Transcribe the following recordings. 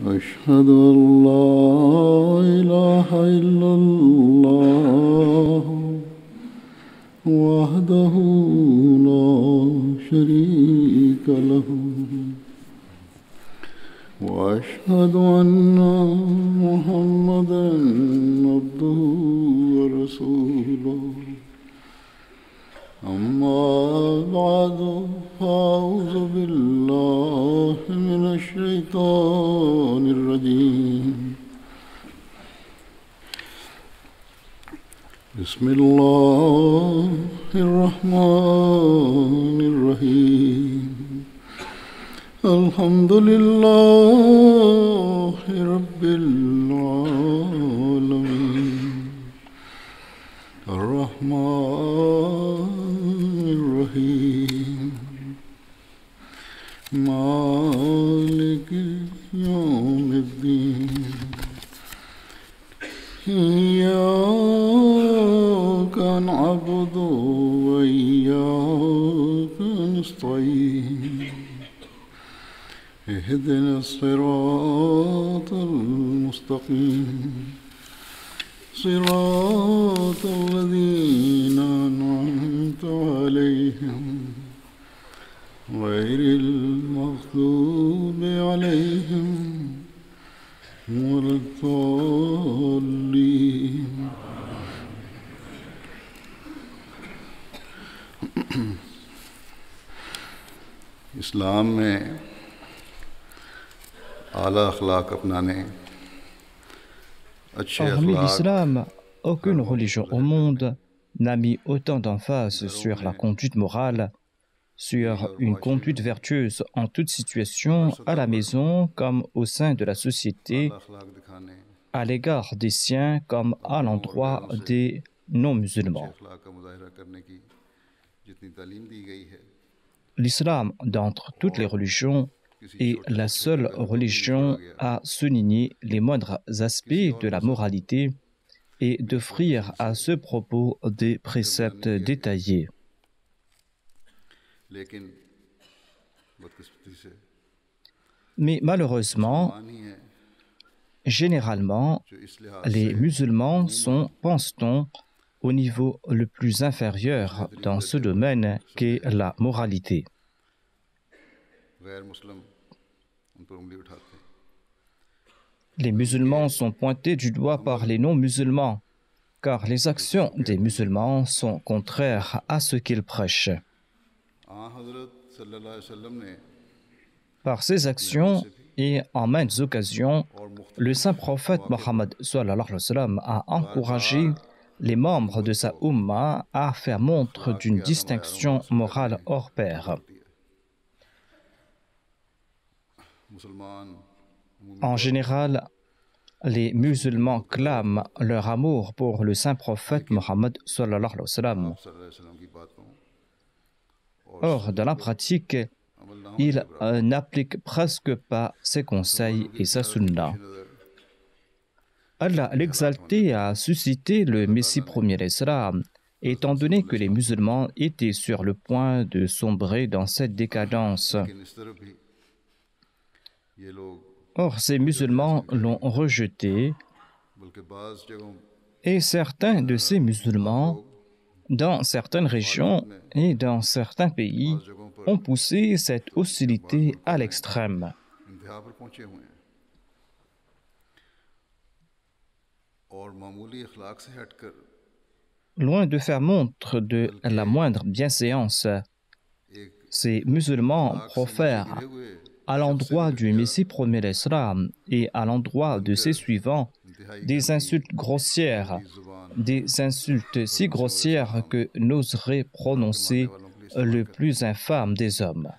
أشهد أن لا إله إلا الله وحده لا شريك له وأشهد أن محمدا عبده ورسوله أما بعد فأعوذ بالله من الشيطان الرجيم بسم الله الرحمن الرحيم الحمد لله رب العالمين الرحمن الرحيم مالك يوم الدين إياك نعبد وإياك نستعين اهدنا الصراط المستقيم صراط الذين أنعمت عليهم غير المغضوب عليهم ولا الضالين इस्लाम में आला अखलाक अपनाने Hormis l'islam, aucune religion au monde n'a mis autant d'emphase sur la conduite morale, sur une conduite vertueuse en toute situation, à la maison comme au sein de la société, à l'égard des siens comme à l'endroit des non-musulmans. L'islam, d'entre toutes les religions, est la seule religion à souligner les moindres aspects de la moralité et d'offrir à ce propos des préceptes détaillés. Mais malheureusement, généralement, les musulmans sont, pense-t-on, au niveau le plus inférieur dans ce domaine qu'est la moralité. Les musulmans sont pointés du doigt par les non-musulmans, car les actions des musulmans sont contraires à ce qu'ils prêchent. Par ces actions et en maintes occasions, le saint prophète Mohammed a encouragé les membres de sa Ummah à faire montre d'une distinction morale hors pair. En général, les musulmans clament leur amour pour le saint prophète Mohammed sallallahu alayhi wa sallam. Or, dans la pratique, ils n'appliquent presque pas ses conseils et sa sunna. Allah l'exalté a suscité le Messie premier l'Islam, étant donné que les musulmans étaient sur le point de sombrer dans cette décadence. Or, ces musulmans l'ont rejeté et certains de ces musulmans, dans certaines régions et dans certains pays, ont poussé cette hostilité à l'extrême. Loin de faire montre de la moindre bienséance, ces musulmans profèrent à l'endroit du Messie premier l'Islam et à l'endroit de ses suivants des insultes grossières, des insultes si grossières que n'oserait prononcer le plus infâme des hommes.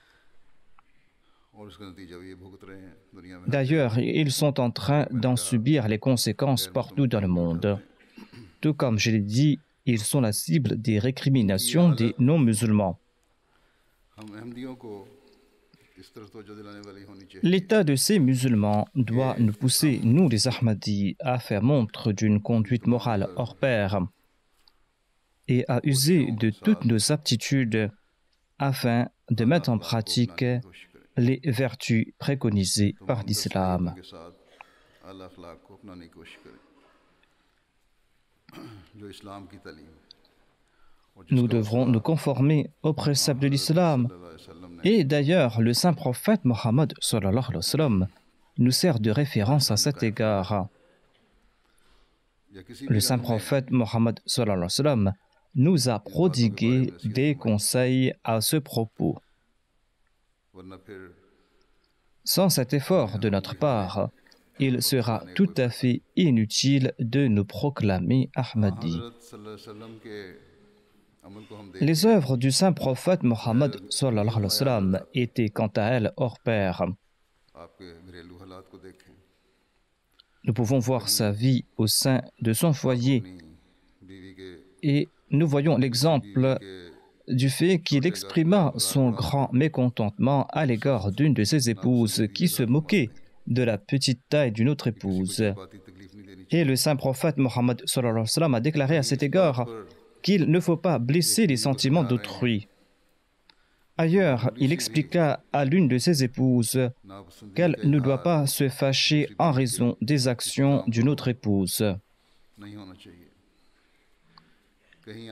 D'ailleurs, ils sont en train d'en subir les conséquences partout dans le monde. Tout comme je l'ai dit, ils sont la cible des récriminations des non-musulmans. L'état de ces musulmans doit nous pousser, nous les Ahmadis, à faire montre d'une conduite morale hors pair et à user de toutes nos aptitudes afin de mettre en pratique les vertus préconisées par l'islam. Nous devrons nous conformer aux préceptes de l'islam. Et d'ailleurs, le saint prophète Mohammed sallallahu alayhi wa sallam nous sert de référence à cet égard. Le saint prophète Mohammed sallallahu alayhi wa sallam nous a prodigué des conseils à ce propos. Sans cet effort de notre part, il sera tout à fait inutile de nous proclamer Ahmadi. Les œuvres du saint prophète Mohammed sallallahu alayhi wa sallam étaient quant à elles hors pair. Nous pouvons voir sa vie au sein de son foyer et nous voyons l'exemple du fait qu'il exprima son grand mécontentement à l'égard d'une de ses épouses qui se moquait de la petite taille d'une autre épouse. Et le saint prophète Mohammed sallallahu alayhi wa sallam a déclaré à cet égard qu'il ne faut pas blesser les sentiments d'autrui. Ailleurs, il expliqua à l'une de ses épouses qu'elle ne doit pas se fâcher en raison des actions d'une autre épouse.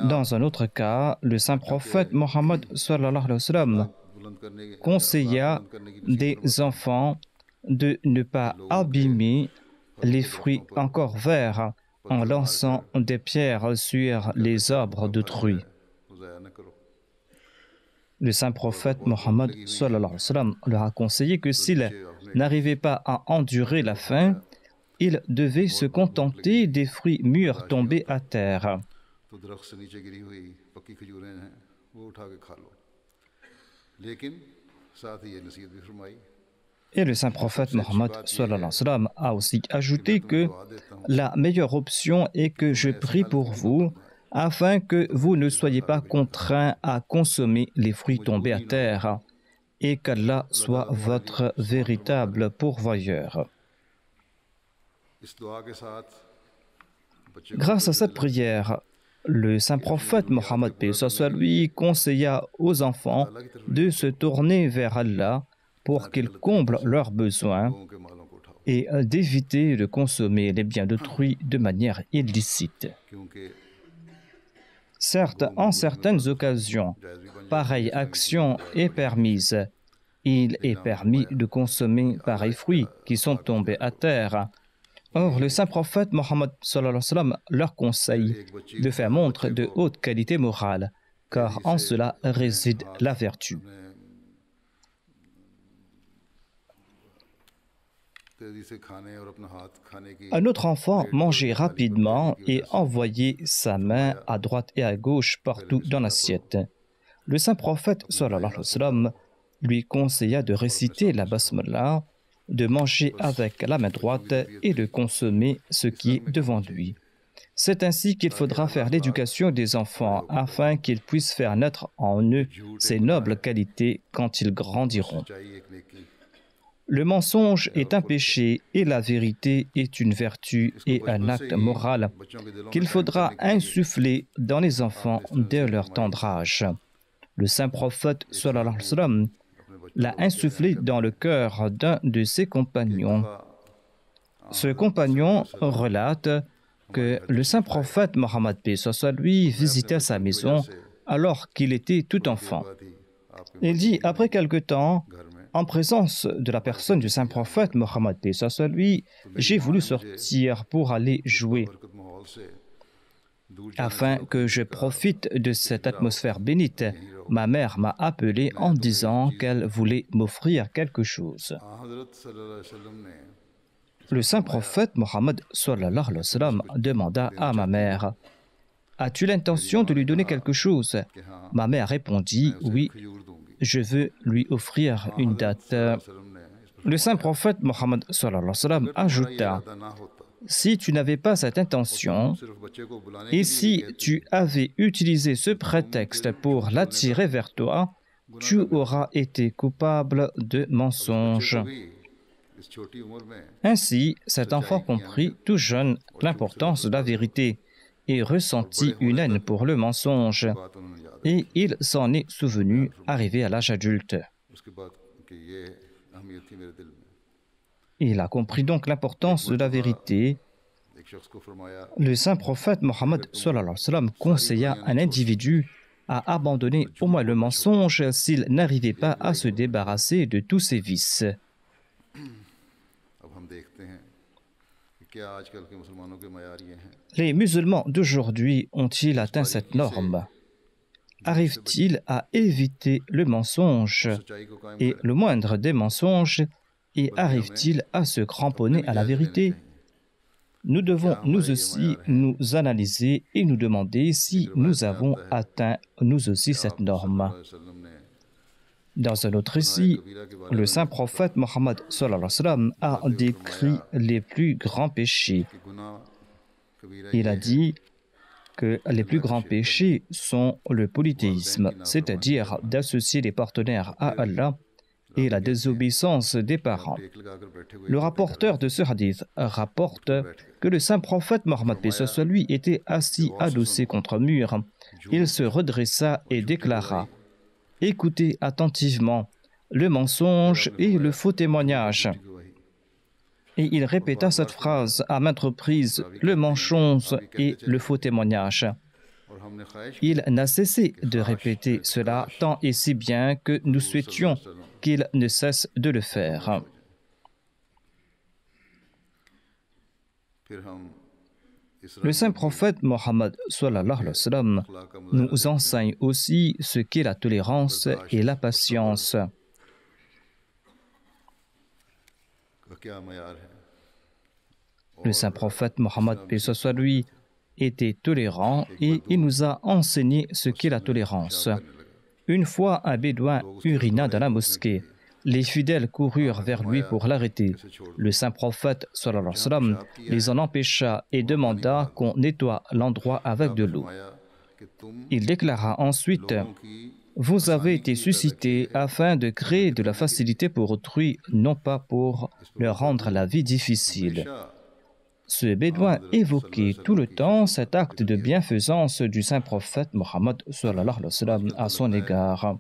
Dans un autre cas, le saint prophète Mohammed sallallahu alayhi wa sallam conseilla des enfants de ne pas abîmer les fruits encore verts en lançant des pierres sur les arbres d'autrui. Le saint prophète Mohammed sallallahu alayhi wa sallam leur a conseillé que s'ils n'arrivaient pas à endurer la faim, ils devaient se contenter des fruits mûrs tombés à terre. Et le saint prophète Mohammed sallallahu alayhi wa sallam a aussi ajouté que la meilleure option est que je prie pour vous afin que vous ne soyez pas contraints à consommer les fruits tombés à terre et qu'Allah soit votre véritable pourvoyeur. Grâce à cette prière, le saint prophète Mohammed paix soit lui conseilla aux enfants de se tourner vers Allah pour qu'ils comblent leurs besoins et d'éviter de consommer les biens d'autrui de manière illicite. Certes, en certaines occasions, pareille action est permise. Il est permis de consommer pareils fruits qui sont tombés à terre. Or, le saint prophète Mohammed sallallahu alayhi wa sallam leur conseille de faire montre de haute qualité morale, car en cela réside la vertu. Un autre enfant mangeait rapidement et envoyait sa main à droite et à gauche partout dans l'assiette. Le saint prophète sallallahu alayhi wa sallam lui conseilla de réciter la basmala, de manger avec la main droite et de consommer ce qui est devant lui. C'est ainsi qu'il faudra faire l'éducation des enfants afin qu'ils puissent faire naître en eux ces nobles qualités quand ils grandiront. Le mensonge est un péché et la vérité est une vertu et un acte moral qu'il faudra insuffler dans les enfants dès leur tendre âge. Le saint prophète sallallahu alayhi wa sallam l'a insufflé dans le cœur d'un de ses compagnons. Ce compagnon relate que le saint prophète Mohammed paix soit lui visitait sa maison alors qu'il était tout enfant. Il dit, après quelque temps, en présence de la personne du saint prophète Mohammed paix soit lui, j'ai voulu sortir pour aller jouer. Afin que je profite de cette atmosphère bénite, ma mère m'a appelé en disant qu'elle voulait m'offrir quelque chose. Le saint prophète Mohammed sallallahu alayhi wa sallam demanda à ma mère, « As-tu l'intention de lui donner quelque chose ?» Ma mère répondit, « Oui, je veux lui offrir une date. » Le saint prophète Mohammed sallallahu alayhi wa sallam ajouta, « Si tu n'avais pas cette intention, et si tu avais utilisé ce prétexte pour l'attirer vers toi, tu auras été coupable de mensonge. » Ainsi, cet enfant comprit tout jeune l'importance de la vérité et ressentit une haine pour le mensonge, et il s'en est souvenu arrivé à l'âge adulte. अहमियत थी मेरे दिल में। Il a compris donc l'importance de la vérité. एक शख्स को फरमाया Le saint prophète Mohammed sallallahu alayhi wa sallam conseilla un individu à abandonner au moins le mensonge s'il n'arrivait pas à se débarrasser de tous ses vices. अब हम देखते हैं कि क्या आजकल के मुसलमानों के मयार ये हैं। Les musulmans d'aujourd'hui ont-ils atteint cette norme? Arrivent-ils à éviter le mensonge सच्चाई को कायम et le moindre des mensonges et arrivent-ils à se cramponner à la vérité? Nous devons nous aussi nous analyser et nous demander si nous avons atteint nous aussi cette norme. Dans un autre récit, le saint prophète Mohammed sallallahu alayhi wa sallam a décrit les plus grands péchés. Il a dit que les plus grands péchés sont le polythéisme, c'est-à-dire d'associer les partenaires à Allah, et la désobéissance des parents. Le rapporteur de ce hadith rapporte que le saint prophète Mohammed paix soit sur lui était assis adossé contre un mur. Il se redressa et déclara: écoutez attentivement le mensonge et le faux témoignage. Et il répéta cette phrase à maintes reprises, le mensonge et le faux témoignage. Il n'a cessé de répéter cela tant et si bien que nous souhaitions qu'il ne cesse de le faire. Le saint prophète Mohammed sallallahu alayhi wa sallam nous enseigne aussi ce qu'est la tolérance et la patience. Le saint prophète Mohammed paix soit sur lui était tolérant et il nous a enseigné ce qu'est la tolérance. Une fois, un bédouin urina dans la mosquée. Les fidèles coururent vers lui pour l'arrêter. Le saint prophète sallallahu alayhi wa sallam les en empêcha et demanda qu'on nettoie l'endroit avec de l'eau. Il déclara ensuite: vous avez été suscités afin de créer de la facilité pour autrui, non pas pour leur rendre la vie difficile. Ce bédouin évoquait tout le temps cet acte de bienfaisance du saint prophète Mohammed sallallahu alayhi wa sallam à son égard.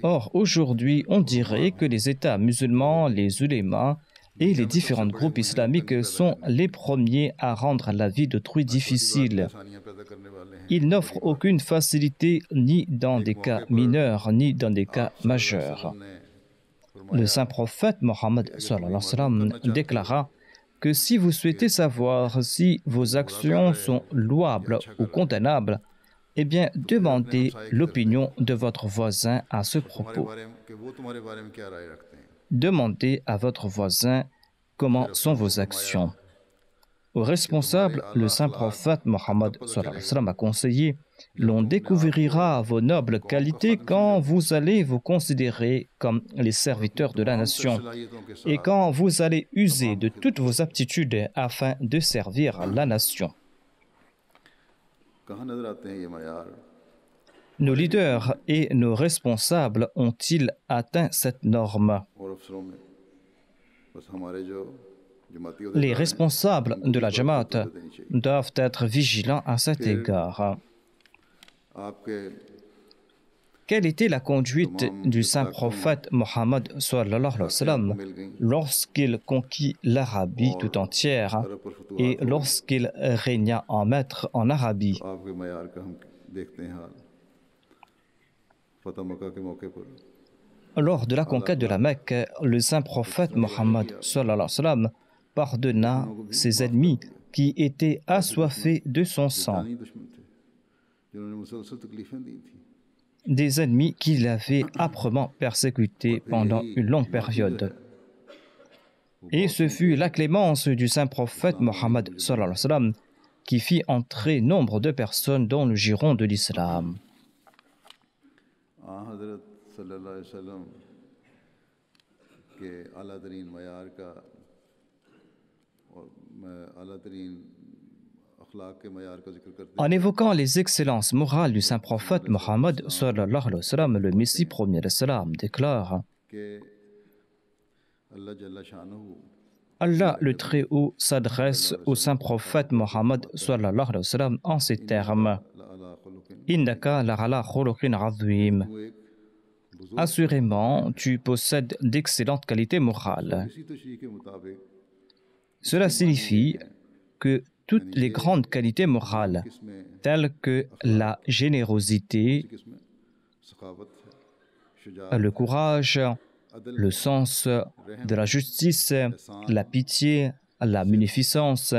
Or, aujourd'hui, on dirait que les États musulmans, les ulémas et les différents groupes islamiques sont les premiers à rendre la vie d'autrui difficile. Ils n'offrent aucune facilité ni dans des cas mineurs ni dans des cas majeurs. Le saint prophète Mohammed sallallahu alayhi wa sallam déclara que si vous souhaitez savoir si vos actions sont louables ou condamnables, eh bien, demandez l'opinion de votre voisin à ce propos. Demandez à votre voisin comment sont vos actions. Aux responsables, le saint prophète Mohammed sallallahu alayhi wa sallam a conseillé: l'on découvrira vos nobles qualités quand vous allez vous considérer comme les serviteurs de la nation et quand vous allez user de toutes vos aptitudes afin de servir la nation. Nos leaders et nos responsables ont-ils atteint cette norme? Les responsables de la Jamaat doivent être vigilants à cet égard. Quelle était la conduite du saint prophète Mohammed sallallahu alayhi wa sallam lorsqu'il conquit l'Arabie tout entière et lorsqu'il régna en maître en Arabie? Lors de la conquête de la Mecque, le saint prophète Mohammed sallallahu alayhi wa sallam pardonna ses ennemis qui étaient assoiffés de son sang. Des ennemis qui l'avaient âprement persécuté pendant une longue période. Et ce fut la clémence du saint prophète Mohammed sallallahu alayhi wa sallam qui fit entrer nombre de personnes dans le giron de l'islam. En évoquant les excellences morales du saint prophète Mohammed sallallahu alayhi wa sallam, le Messie premier de salam déclare: Allah le Très-Haut s'adresse au saint prophète Mohammed sallallahu alayhi wa sallam en ces termes: Innaka la'ala khuluqin azim. assurément, tu possèdes d'excellentes qualités morales. इसी तशरीह के मुताबिक Cela signifie que toutes les grandes qualités morales, किसमें telles que la générosité, किसमें सखावत है, शुजाअत, le courage, अदल, le sens de la justice, la pitié, la munificence,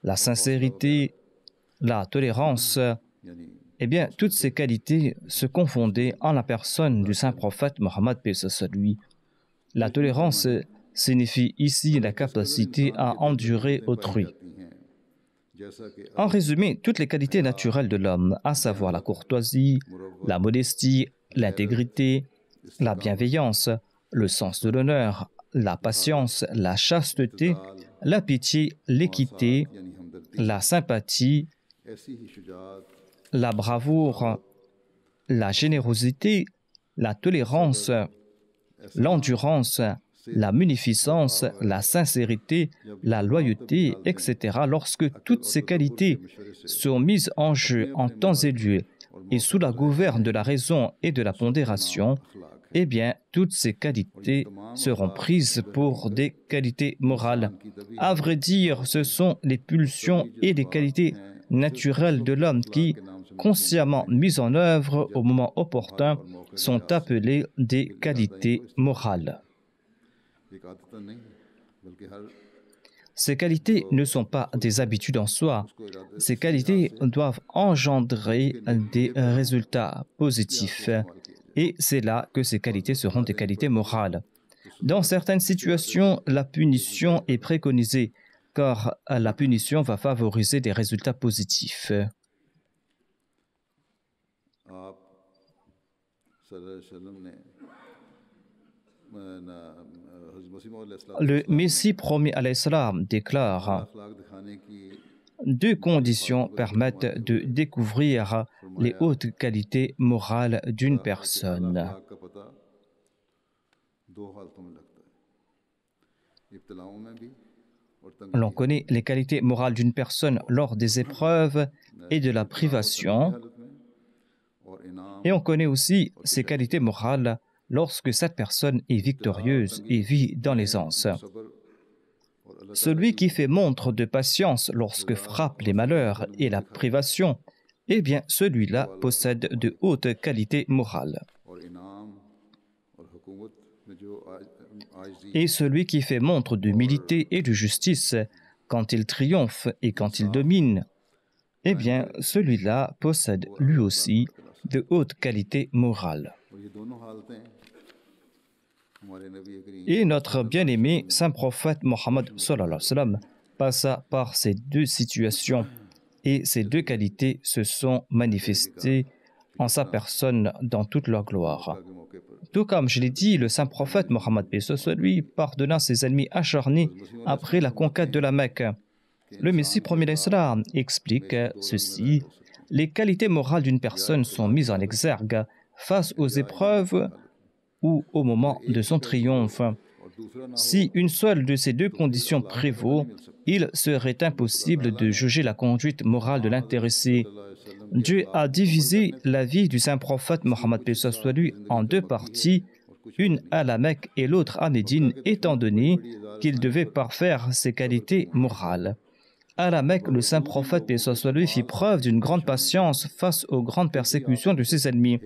la sincérité, la tolérance, यानी eh bien, toutes ces qualités se confondaient en la personne du saint prophète Mohammed paix sur lui. La tolérance signifie ici la capacité à endurer autrui. जाती हैं, जैसा कि En résumé, toutes les qualités naturelles de l'homme, à savoir la courtoisie, la modestie, l'intégrité, la bienveillance, le sens de l'honneur, la patience, la chasteté, la pitié, l'équité, यानी हमदर्दी, la sympathie, ऐसी ही शुजाअत, la bravoure, la générosité, la tolérance, l'endurance, la munificence, la sincérité, la loyauté, etc. Lorsque toutes ces qualités sont mises en jeu en temps et lieu et sous la gouverne de la raison et de la pondération, eh bien, toutes ces qualités seront prises pour des qualités morales. À vrai dire, ce sont les pulsions et les qualités naturelles de l'homme qui, consciemment mises en œuvre au moment opportun, sont appelées des qualités morales. एक आदत नहीं बल्कि हर Ces qualités ne sont pas des habitudes en soi. Ces qualités doivent engendrer des résultats positifs. Et c'est là que ces qualités seront des qualités morales. Dans certaines situations, la punition est préconisée, car la punition va favoriser des résultats positifs. आप सल्लल्लाहु अलैहि वसल्लम ने हज़रत मसीह मौद अलैहिस्सलाम Le Messie promis à l'Islam déclare अखलाक दिखाने की deux conditions permettent de découvrir les hautes qualités morales d'une personne. अखलाक का पता दो हालतों में लगता है, इब्तिलाओं में भी और तंग L'on connaît les qualités morales d'une personne lors des épreuves et de la privation, हालत में और इनाम et on connaît aussi ses qualités morales lorsque cette personne est victorieuse et vit dans l'aisance. सब्र और अल्लाह Celui qui fait montre de patience lorsque frappent les malheurs et la privation, eh bien celui-là possède de hautes qualités morales. और इनाम और हुकूमत में जो आजिज़ी Et celui qui fait montre d'humilité et de justice quand il triomphe et quand il domine, eh bien celui-là possède lui aussi de hautes qualités morales. और ये दोनों हालतें हमारे नबी करीम Et notre bien-aimé saint prophète Mohammed sallallahu alayhi wa sallam passa par ces deux situations et ces deux qualités se sont manifestées en sa personne dans toute leur gloire. के मौके पर Tout comme je l'ai dit, le saint prophète Mohammed paix sur lui pardonna ses ennemis acharnés après la conquête de la Mecque. Le Messie premier d'Islam explique ceci. Les qualités morales d'une personne sont mises en exergue face aux épreuves ou au moment de son triomphe. और दूसरा ना Si une seule de ces deux conditions prévaut, il serait impossible de juger la conduite morale de l'intéressé. Dieu a divisé la vie du saint prophète Mohammed paix sur lui en deux parties, une à la Mecque et l'autre à Médine, étant donné qu'il devait parfaire ses qualités morales. À la Mecque, le saint prophète paix sur lui fit preuve d'une grande patience face aux grandes persécutions de ses ennemis.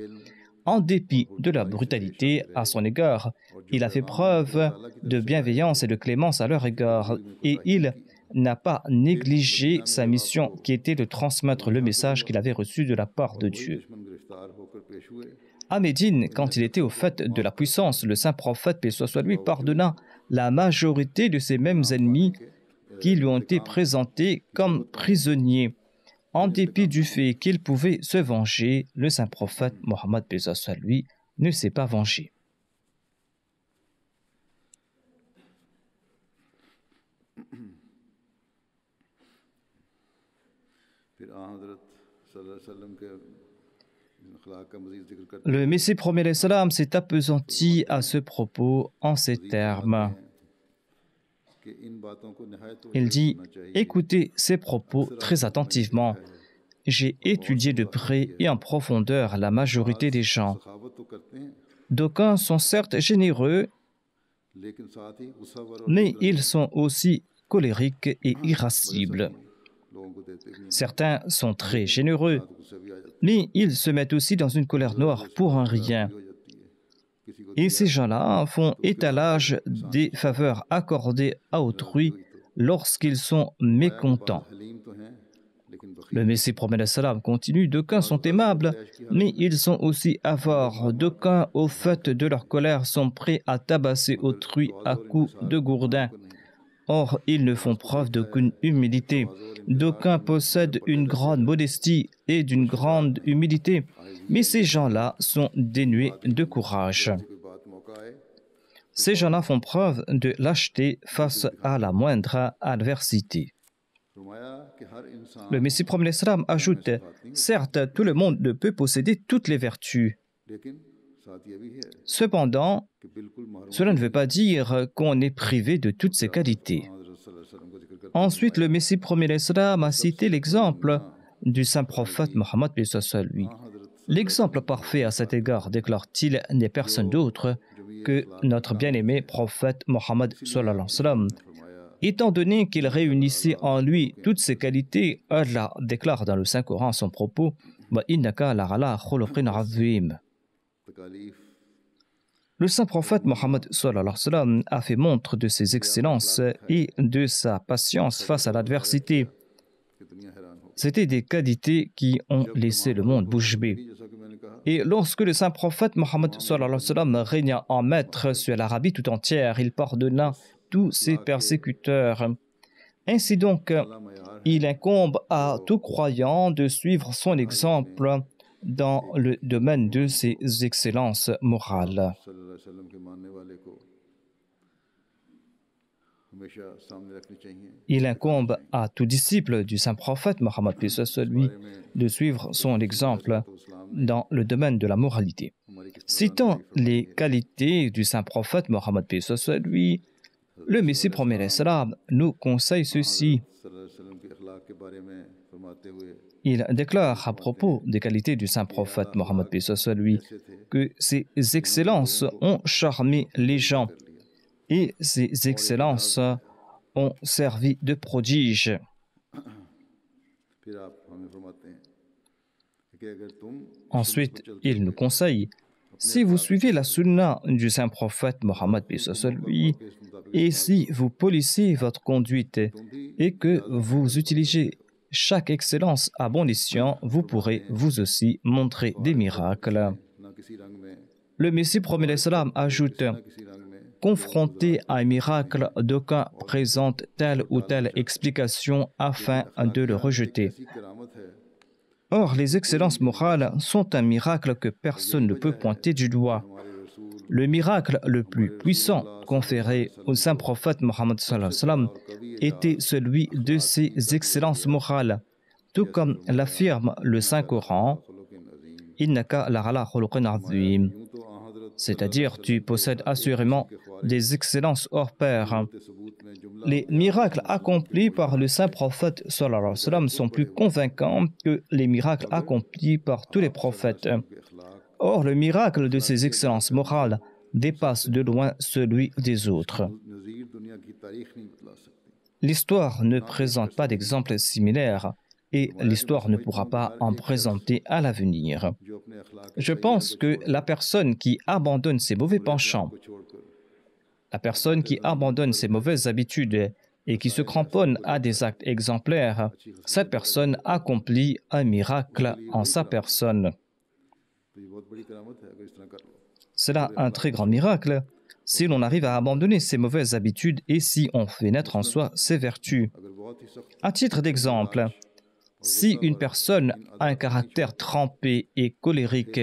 En dépit de la brutalité à son égard, il a fait preuve de bienveillance et de clémence à leur égard, et il n'a pas négligé sa mission qui était de transmettre le message qu'il avait reçu de la part de Dieu. दुश्मन गिरफ्तार होकर पेश हुए À Médine, quand il était au fait de la puissance, le saint prophète paix soit lui pardonna la majorité de ses mêmes ennemis qui lui ont été présentés comme prisonniers. En dépit du fait qu'il pouvait se venger, le saint prophète Mohammed paix soit lui ne s'est pas vengé. फिर आ हज़रत सल्लल्लाहु अलैहि वसल्लम के अखलाक का मज़ीद जिक्र करते Le Messie premier l'Islam s'est appesanti à ce propos en ces termes. हैं कि इन बातों को निहायत Il dit, écoutez ces propos très attentivement. J'ai étudié de près et en profondeur la majorité des gens. सखावत तो करते हैं D'aucuns sont certes généreux, mais ils sont aussi colériques et irascibles. Certains sont très généreux, mais ils se mettent aussi dans une colère noire pour un rien. Et ces gens-là font étalage des faveurs accordées à autrui lorsqu'ils sont mécontents. Le Messie promet le salam continue, d'aucuns sont aimables, mais ils sont aussi avares. D'aucuns, au fait de leur colère, sont prêts à tabasser autrui à coups de gourdin. Or, ils ne font preuve d'aucune humilité. D'aucuns possèdent une grande modestie et d'une grande humilité, mais ces gens-là sont dénués de courage. Ces gens-là font preuve de lâcheté face à la moindre adversité. Le Messie promet l'Islam ajoute, certes, tout le monde ne peut posséder toutes les vertus. Cependant, cela ne veut pas dire qu'on est privé de toutes ces qualités. Ensuite, le Messie promet l'Islam a cité l'exemple du saint prophète Mohammed lui. L'exemple parfait à cet égard, déclare-t-il, n'est personne d'autre que notre bien-aimé prophète Mohammed sallallahu alayhi wa sallam. Étant donné qu'il réunissait en lui toutes ces qualités, Allah déclare dans le Saint-Coran son propos wa innaka la'ala khuluqin azim. Le saint prophète Mohammed sallallahu alayhi wa sallam a fait montre de ses excellences et de sa patience face à l'adversité. C'étaient des qualités qui ont laissé le monde bouche bée. Et lorsque le saint prophète Mohammed sallallahu alayhi wa sallam régna en maître sur l'Arabie tout entière, il pardonna tous ses persécuteurs. Ainsi donc, il incombe à tout croyant de suivre son exemple dans le domaine de ses excellences morales. Il incombe à tout disciple du saint prophète Mohammed lui de suivre son exemple dans le domaine de la moralité. Citant les qualités du saint prophète Mohammed lui, le Messie promet l'Islam nous conseille ceci. Il déclare à propos des qualités du saint prophète Mohammed lui que ses excellences ont charmé les gens et ces excellences ont servi de prodige. Ensuite, il nous conseille, si vous suivez la sunna du saint prophète Mohammed lui, et si vous polissez votre conduite et que vous utilisez chaque excellence à bon escient, vous pourrez vous aussi montrer des miracles. Le Messie promet l'Islam ajoute, confronté à un miracle, d'aucuns présentent telle ou telle explication afin de le rejeter. Or, les excellences morales sont un miracle que personne ne peut pointer du doigt. Le miracle le plus puissant conféré au saint prophète Mohammed était celui de ses excellences morales, tout comme l'affirme le Saint-Coran, Innaka la'ala khuluqin azim. C'est-à-dire, tu possèdes assurément des excellences hors pair. Les miracles accomplis par le saint prophète sallallahu alayhi wa sallam sont plus convaincants que les miracles accomplis par tous les prophètes. Or, le miracle de ces excellences morales dépasse de loin celui des autres. L'histoire ne présente pas d'exemples similaires et l'histoire ne pourra pas en présenter à l'avenir. Je pense que la personne qui abandonne ses mauvais penchants, la personne qui abandonne ses mauvaises habitudes et qui se cramponne à des actes exemplaires, cette personne accomplit un miracle en sa personne. C'est là un très grand miracle si l'on arrive à abandonner ses mauvaises habitudes et si on fait naître en soi ses vertus. À titre d'exemple, si une personne a un caractère trempé et colérique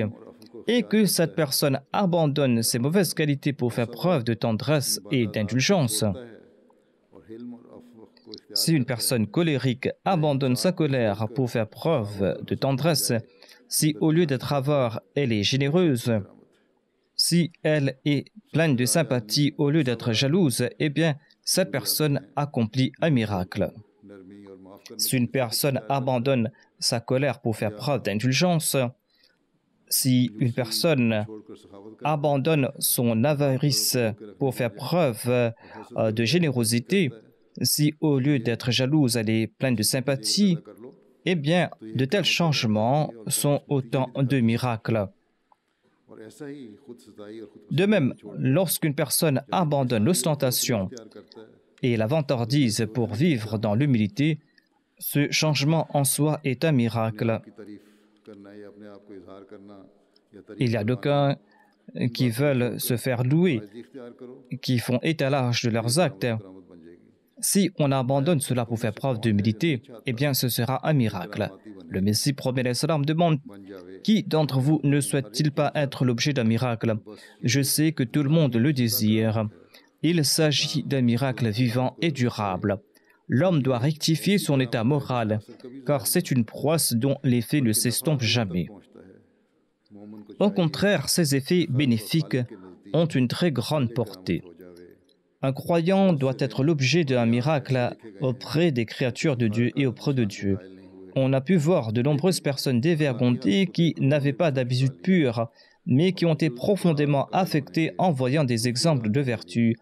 et que cette personne abandonne ses mauvaises qualités pour faire preuve de tendresse et d'indulgence, si une personne colérique abandonne sa colère pour faire preuve de tendresse, si au lieu d'être avare, elle est généreuse, si elle est pleine de sympathie au lieu d'être jalouse, eh bien, cette personne accomplit un miracle. Si une personne abandonne sa colère pour faire preuve d'indulgence, Si une personne abandonne son avarice pour faire preuve de générosité, si au lieu d'être jalouse, elle est pleine de sympathie, eh bien, de tels changements sont autant de miracles. De même, lorsqu'une personne abandonne l'ostentation et la vantardise pour vivre dans l'humilité, ce changement en soi est un miracle. Il y a d'aucuns qui veulent se faire louer, qui font étalage de leurs actes. Si on abandonne cela pour faire preuve d'humilité, eh bien ce sera un miracle. Le Messie promet l'Islam demande: qui d'entre vous ne souhaite-t-il pas être l'objet d'un miracle? Je sais que tout le monde le désire. Il s'agit d'un miracle vivant et durable. L'homme doit rectifier son état moral, car c'est une prouesse dont l'effet ne s'estompe jamais. Au contraire, ces effets bénéfiques ont une très grande portée. Un croyant doit être l'objet d'un miracle auprès des créatures de Dieu et auprès de Dieu. On a pu voir de nombreuses personnes dévergondées qui n'avaient pas d'habitudes pures, mais qui ont été profondément affectées en voyant des exemples de vertu,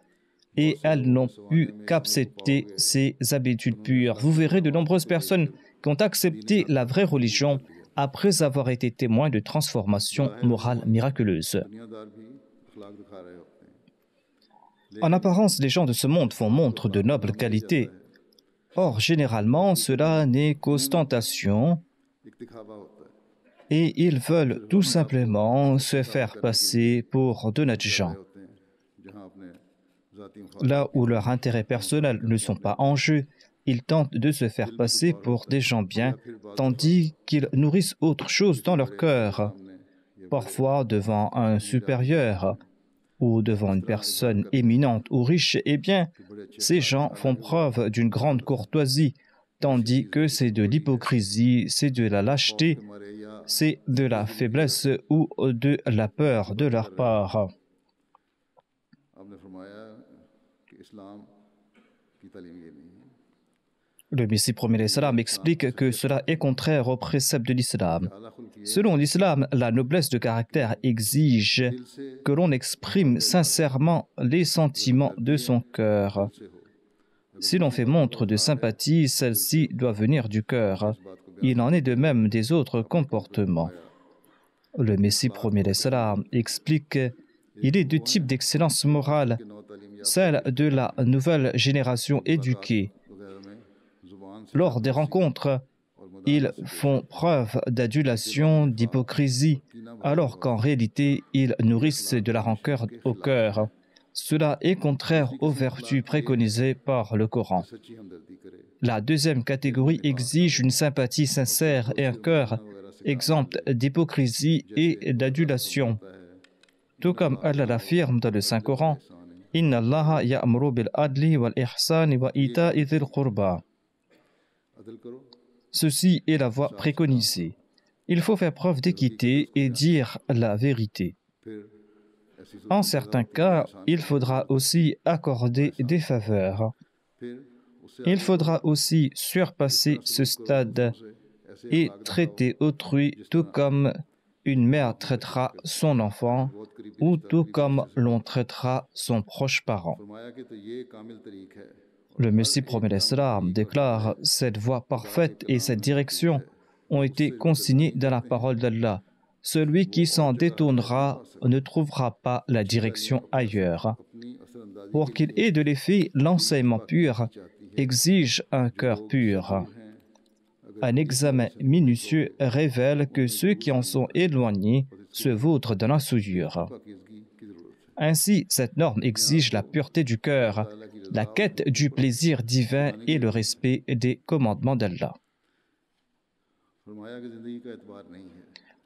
et elles n'ont pu qu'accepter ces habitudes pures. Vous verrez de nombreuses personnes qui ont accepté la vraie religion après avoir été témoins de transformations morales miraculeuses. En apparence, les gens de ce monde font montre de nobles qualités. Or, généralement, cela n'est qu'ostentation et ils veulent tout simplement se faire passer pour d'honnêtes gens. Là où leurs intérêts personnels ne sont pas en jeu, ils tentent de se faire passer pour des gens bien, tandis qu'ils nourrissent autre chose dans leur cœur, parfois devant un supérieur ou devant une personne éminente ou riche. Eh bien, ces gens font preuve d'une grande courtoisie, tandis que c'est de l'hypocrisie, c'est de la lâcheté, c'est de la faiblesse ou de la peur de leur part. Le Messie promet l'Islam explique que cela est contraire aux préceptes de l'Islam. Selon l'Islam, la noblesse de caractère exige que l'on exprime sincèrement les sentiments de son cœur. Si l'on fait montre de sympathie, celle-ci doit venir du cœur. Il en est de même des autres comportements. Le Messie promet l'Islam explique qu'il est deux types d'excellence morale, celle de la nouvelle génération éduquée. Lors des rencontres, ils font preuve d'adulation, d'hypocrisie, alors qu'en réalité, ils nourrissent de la rancœur au cœur. Cela est contraire aux vertus préconisées par le Coran. La deuxième catégorie exige une sympathie sincère et un cœur exempt d'hypocrisie et d'adulation. Tout comme Allah l'affirme dans le Saint-Coran, « Inna Allaha ya'muru bil adli wal ihsani wa ita'i dhil qurba » Ceci est la voie préconisée. Il faut faire preuve d'équité et dire la vérité. En certains cas, il faudra aussi accorder des faveurs. Il faudra aussi surpasser ce stade et traiter autrui tout comme une mère traitera son enfant ou tout comme l'on traitera son proche parent. Le Messie promet l'Islam déclare « Cette voie parfaite et cette direction ont été consignées dans la parole d'Allah. Celui qui s'en détournera ne trouvera pas la direction ailleurs. » Pour qu'il ait de l'effet, l'enseignement pur exige un cœur pur. Un examen minutieux révèle que ceux qui en sont éloignés se vautrent dans la souillure. Ainsi, cette norme exige la pureté du cœur, la quête du plaisir divin et le respect des commandements d'Allah.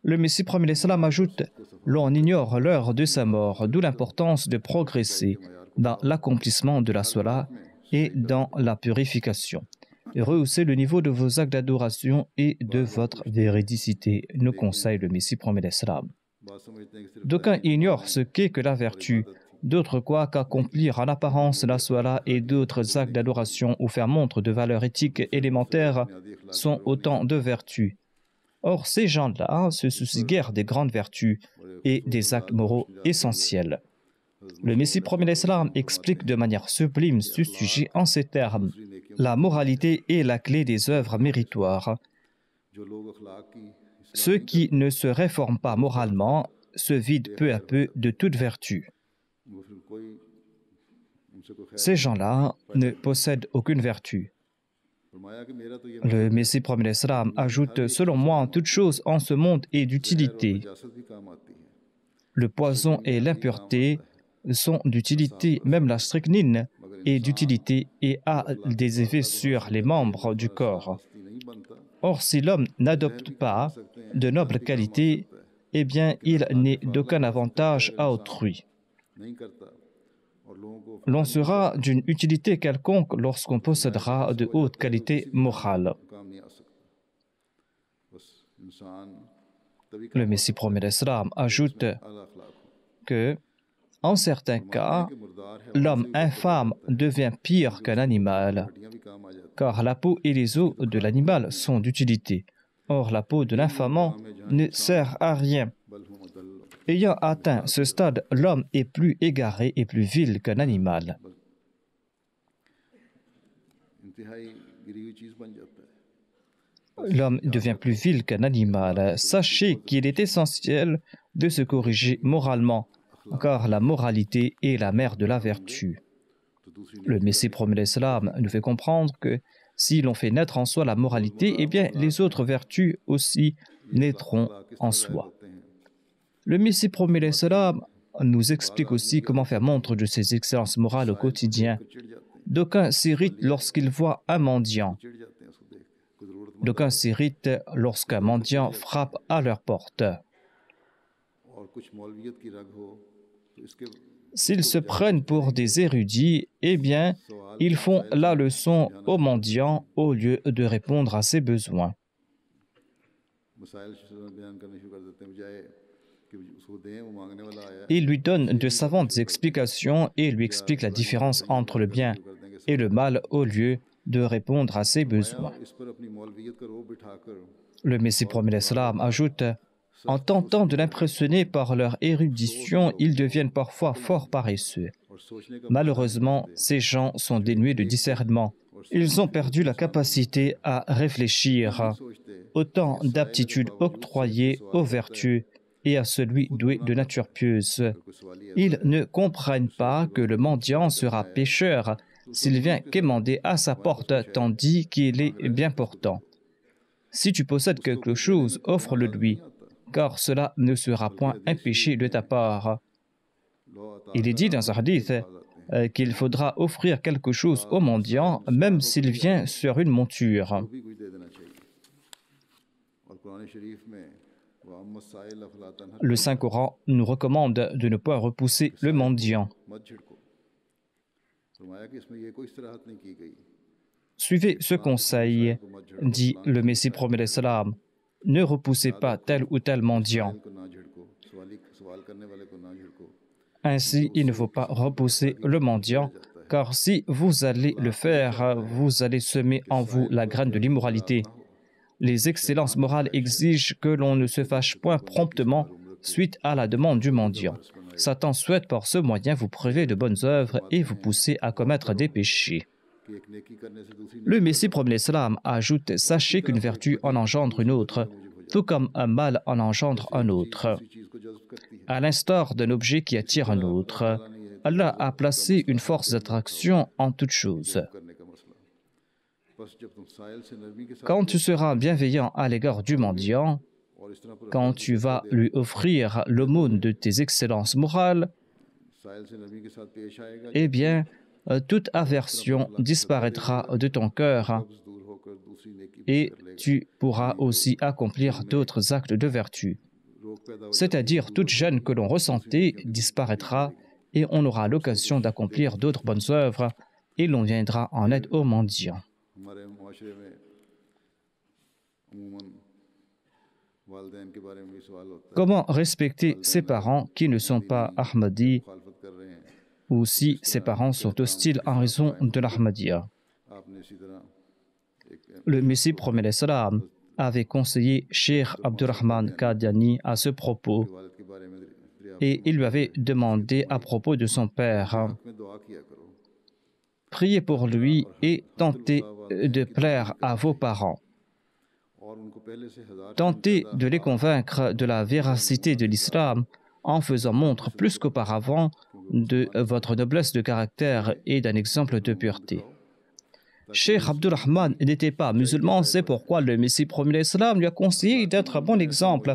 Le Messie promet l'Islam ajoute « L'on ignore l'heure de sa mort, d'où l'importance de progresser dans l'accomplissement de la Salat et dans la purification. Rehaussez le niveau de vos actes d'adoration et de votre véridicité, nous conseille le Messie promet l'Islam. D'aucuns ignorent ce qu'est que la vertu, d'autres croient qu'accomplir en apparence la Salat et d'autres actes d'adoration ou faire montre de valeurs éthiques élémentaires sont autant de vertus. Or, ces gens-là se soucient guère des grandes vertus et des actes moraux essentiels. Le Messie premier l'Islam explique de manière sublime ce sujet en ces termes. La moralité est la clé des œuvres méritoires. Ceux qui ne se réforment pas moralement se vident peu à peu de toute vertu. Ces gens-là ne possèdent aucune vertu. Le Messie premier l'Islam ajoute, selon moi, toute chose en ce monde est d'utilité. Le poison et l'impureté sont d'utilité, même la strychnine est d'utilité et a des effets sur les membres du corps. Or, si l'homme n'adopte pas de nobles qualités, eh bien, il n'est d'aucun avantage à autrui. L'on sera d'une utilité quelconque lorsqu'on possédera de hautes qualités morales. Le Messie premier l'Islam ajoute que, en certains cas, l'homme infâme devient pire qu'un animal, car la peau et les os de l'animal sont d'utilité. Or, la peau de l'infamant ne sert à rien. Ayant atteint ce stade, l'homme est plus égaré et plus vil qu'un animal. L'homme devient plus vil qu'un animal. Sachez qu'il est essentiel de se corriger moralement, car la moralité est la mère de la vertu. Le Messie premier l'Islam nous fait comprendre que si l'on fait naître en soi la moralité, eh bien les autres vertus aussi naîtront en soi. Le Messie premier l'Islam nous explique aussi comment faire montre de ses excellences morales au quotidien. D'aucuns s'irritent lorsqu'ils voient un mendiant. D'aucuns s'irritent lorsqu'un mendiant frappe à leur porte. S'ils se prennent pour des érudits, eh bien, ils font la leçon au mendiant au lieu de répondre à ses besoins. Ils lui donnent de savantes explications et lui expliquent la différence entre le bien et le mal au lieu de répondre à ses besoins. Le Messie premier l'Islam ajoute: en tentant de l'impressionner par leur érudition, ils deviennent parfois fort paresseux. Malheureusement, ces gens sont dénués de discernement. Ils ont perdu la capacité à réfléchir. Autant d'aptitudes octroyées aux vertus et à celui doué de nature pieuse. Ils ne comprennent pas que le mendiant sera pécheur s'il vient quémander à sa porte tandis qu'il est bien portant. Si tu possèdes quelque chose, offre-le lui, car cela ne sera point un péché de ta part. Il est dit dans un hadith qu'il faudra offrir quelque chose au mendiant, même s'il vient sur une monture. Le Saint-Coran nous recommande de ne pas repousser le mendiant. Suivez ce conseil, dit le Messie premier l'Islam. Ne repoussez pas tel ou tel mendiant. Ainsi, il ne faut pas repousser le mendiant, car si vous allez le faire, vous allez semer en vous la graine de l'immoralité. Les excellences morales exigent que l'on ne se fâche point promptement suite à la demande du mendiant. Satan souhaite par ce moyen vous priver de bonnes œuvres et vous pousser à commettre des péchés. Le Messie premier l'Islam ajoute: sachez qu'une vertu en engendre une autre, tout comme un mal en engendre un autre. À l'instar d'un objet qui attire un autre, Allah a placé une force d'attraction en toute chose. Quand tu seras bienveillant à l'égard du mendiant, quand tu vas lui offrir l'aumône de tes excellences morales, eh bien, toute aversion disparaîtra de ton cœur et tu pourras aussi accomplir d'autres actes de vertu. C'est-à-dire, toute gêne que l'on ressentait disparaîtra et on aura l'occasion d'accomplir d'autres bonnes œuvres et l'on viendra en aide aux mendiants. Comment respecter ses parents qui ne sont pas Ahmadis ou si ses parents sont hostiles en raison de l'Ahmadiyya? Le Messie premier l'Islam avait conseillé Cheikh Abdurrahman Qadiani à ce propos et il lui avait demandé à propos de son père. Priez pour lui et tentez de plaire à vos parents. Tentez de les convaincre de la véracité de l'islam en faisant montre plus qu'auparavant de votre noblesse de caractère et d'un exemple de pureté. Cheikh Abdurrahman n'était pas musulman, c'est pourquoi le Messie premier l'islam lui a conseillé d'être un bon exemple